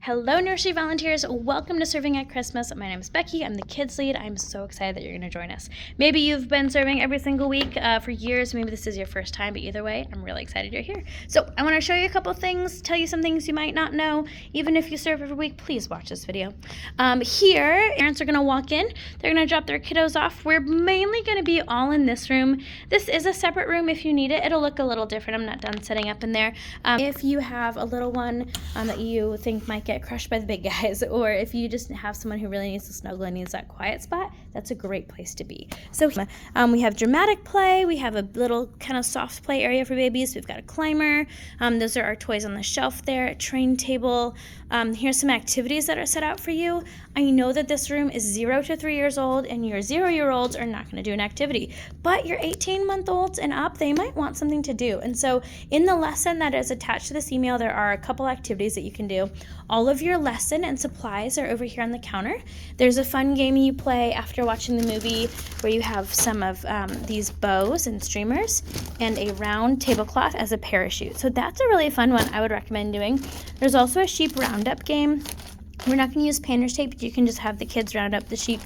Hello, nursery volunteers. Welcome to Serving at Christmas. My name is Becky. I'm the kids lead. I'm so excited that you're going to join us. Maybe you've been serving every single week for years. Maybe this is your first time, but either way, I'm really excited you're here. So I want to show you a couple things, tell you some things you might not know. Even if you serve every week, please watch this video. Here, parents are going to walk in. They're going to drop their kiddos off. We're mainly going to be all in this room. This is a separate room if you need it. It'll look a little different. I'm not done setting up in there. If you have a little one that you think might get crushed by the big guys, or if you just have someone who really needs to snuggle and needs that quiet spot, that's a great place to be. So we have dramatic play, we have a little kind of soft play area for babies, we've got a climber, those are our toys on the shelf there, a train table. Here's some activities that are set out for you. I know that this room is 0 to 3 years old, and your 0-year-olds are not going to do an activity, but your 18-month-olds and up, they might want something to do. And so in the lesson that is attached to this email, there are a couple activities that you can do. All of your lesson and supplies are over here on the counter. There's a fun game you play after watching the movie where you have some of these bows and streamers and a round tablecloth as a parachute. So that's a really fun one I would recommend doing. There's also a sheep roundup game. We're not going to use painter's tape, but you can just have the kids round up the sheep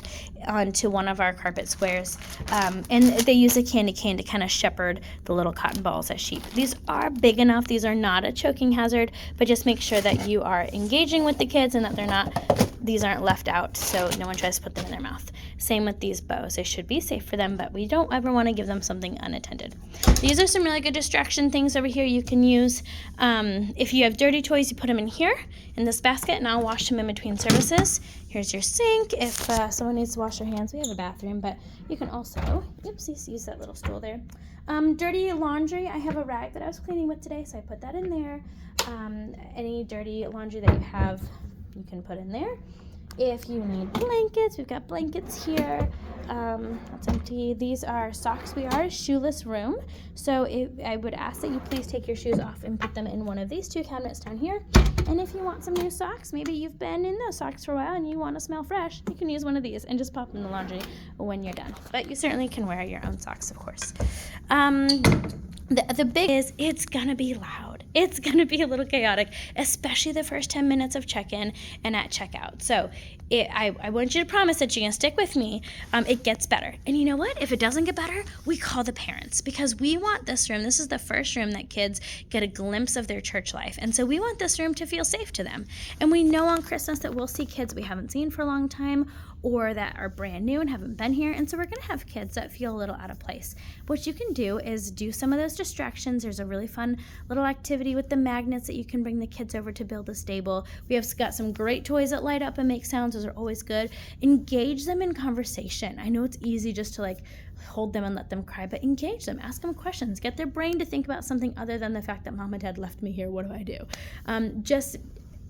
onto one of our carpet squares. And they use a candy cane to kind of shepherd the little cotton balls as sheep. These are big enough. These are not a choking hazard, but just make sure that you are engaging with the kids and that these aren't left out so no one tries to put them in their mouth. Same with these bows. They should be safe for them, but we don't ever want to give them something unattended. These are some really good distraction things over here you can use. If you have dirty toys, you put them in here in this basket, and I'll wash them in between services. Here's your sink. If someone needs to wash their hands, we have a bathroom, but you can also, use that little stool there. Dirty laundry, I have a rag that I was cleaning with today, so I put that in there. Any dirty laundry that you have, you can put in there. If you need blankets, we've got blankets here. That's empty. These are socks. We are a shoeless room, so I would ask that you please take your shoes off and put them in one of these two cabinets down here. And if you want some new socks, maybe you've been in those socks for a while and you want to smell fresh, you can use one of these and just pop them in the laundry when you're done. But you certainly can wear your own socks, of course. The big is it's going to be loud. It's going to be a little chaotic, especially the first 10 minutes of check-in and at checkout. So I want you to promise that you're going to stick with me. It gets better. And you know what? If it doesn't get better, we call the parents, because we want this room. This is the first room that kids get a glimpse of their church life. And so we want this room to feel safe to them. And we know on Christmas that we'll see kids we haven't seen for a long time, or that are brand new and haven't been here. And so we're going to have kids that feel a little out of place. What you can do is do some of those distractions. There's a really fun little activity with the magnets that you can bring the kids over to build a stable. We have got some great toys that light up and make sounds. Those are always good. Engage them in conversation. I know it's easy just to hold them and let them cry, but engage them. Ask them questions. Get their brain to think about something other than the fact that mom and dad left me here. What do I do? Just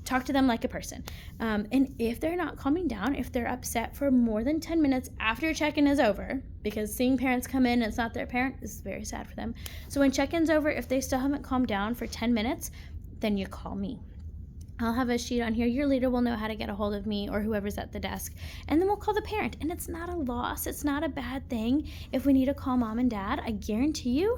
talk to them like a person. And if they're not calming down, if they're upset for more than 10 minutes after check-in is over, because seeing parents come in and it's not their parent is very sad for them. So when check-in's over, if they still haven't calmed down for 10 minutes, then you call me. I'll have a sheet on here. Your leader will know how to get a hold of me or whoever's at the desk. And then we'll call the parent. And it's not a loss. It's not a bad thing. If we need to call mom and dad, I guarantee you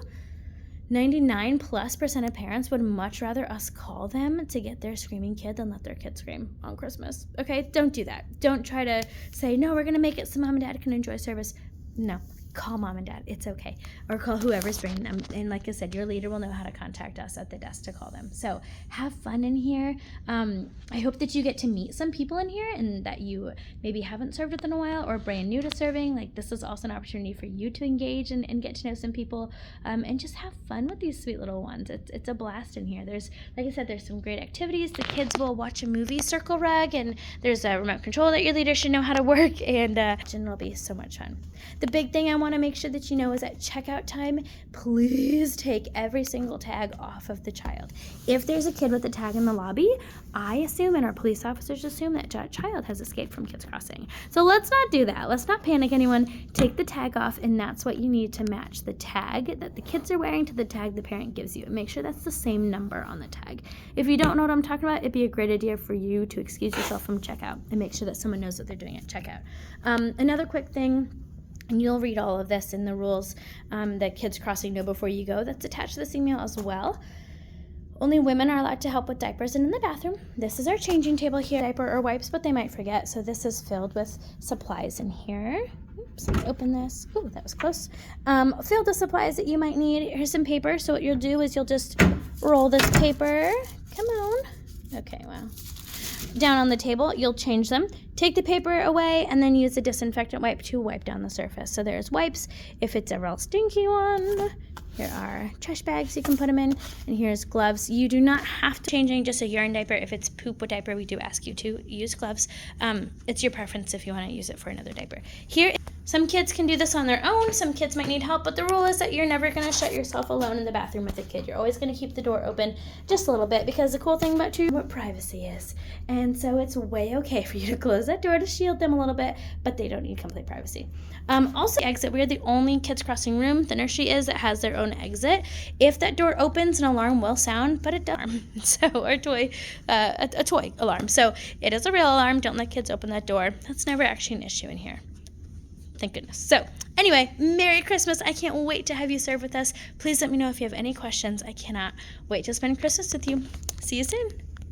99+% of parents would much rather us call them to get their screaming kid than let their kid scream on Christmas. Okay, don't do that. Don't try to say, no, we're going to make it so mom and dad can enjoy service. No, call mom and dad. It's okay. Or call whoever's bringing them. And like I said, your leader will know how to contact us at the desk to call them. So have fun in here. I hope that you get to meet some people in here and that you maybe haven't served with in a while or brand new to serving. This is also an opportunity for you to engage and get to know some people and just have fun with these sweet little ones. It's a blast in here. There's, like I said, there's some great activities. The kids will watch a movie, Circle Rug, and there's a remote control that your leader should know how to work, and it'll be so much fun. The big thing I want to make sure that you know is at checkout time, please take every single tag off of the child. If there's a kid with a tag in the lobby, I assume, and our police officers assume, that child has escaped from Kids Crossing. So let's not do that. Let's not panic anyone. Take the tag off, and that's what you need to match the tag that the kids are wearing to the tag the parent gives you. And make sure that's the same number on the tag. If you don't know what I'm talking about, it'd be a great idea for you to excuse yourself from checkout and make sure that someone knows what they're doing at checkout. Another quick thing, and you'll read all of this in the rules that Kids Crossing Know Before You Go that's attached to this email as well. Only women are allowed to help with diapers and in the bathroom. This is our changing table here. Diaper or wipes, but they might forget. So this is filled with supplies in here. Oops, let's open this. Ooh, that was close. Filled with supplies that you might need. Here's some paper. So what you'll do is you'll just roll this paper. Come on. Okay, wow. Down on the table, you'll change them. Take the paper away and then use a disinfectant wipe to wipe down the surface. So there's wipes if it's a real stinky one. Here are trash bags you can put them in, and here's gloves. You do not have to changing just a urine diaper. If it's poop diaper, we do ask you to use gloves. It's your preference if you want to use it for another diaper. Here, some kids can do this on their own. Some kids might need help, but the rule is that you're never going to shut yourself alone in the bathroom with a kid. You're always going to keep the door open just a little bit, because the cool thing about what privacy is. And so it's way okay for you to close that door to shield them a little bit, but they don't need complete privacy. Also, exit. We're the only kids crossing room, the nursery is, that has their own exit. If that door opens, an alarm will sound, but it doesn't. So a toy alarm. So it is a real alarm. Don't let kids open that door. That's never actually an issue in here. Thank goodness. So anyway, Merry Christmas. I can't wait to have you serve with us. Please let me know if you have any questions. I cannot wait to spend Christmas with you. See you soon.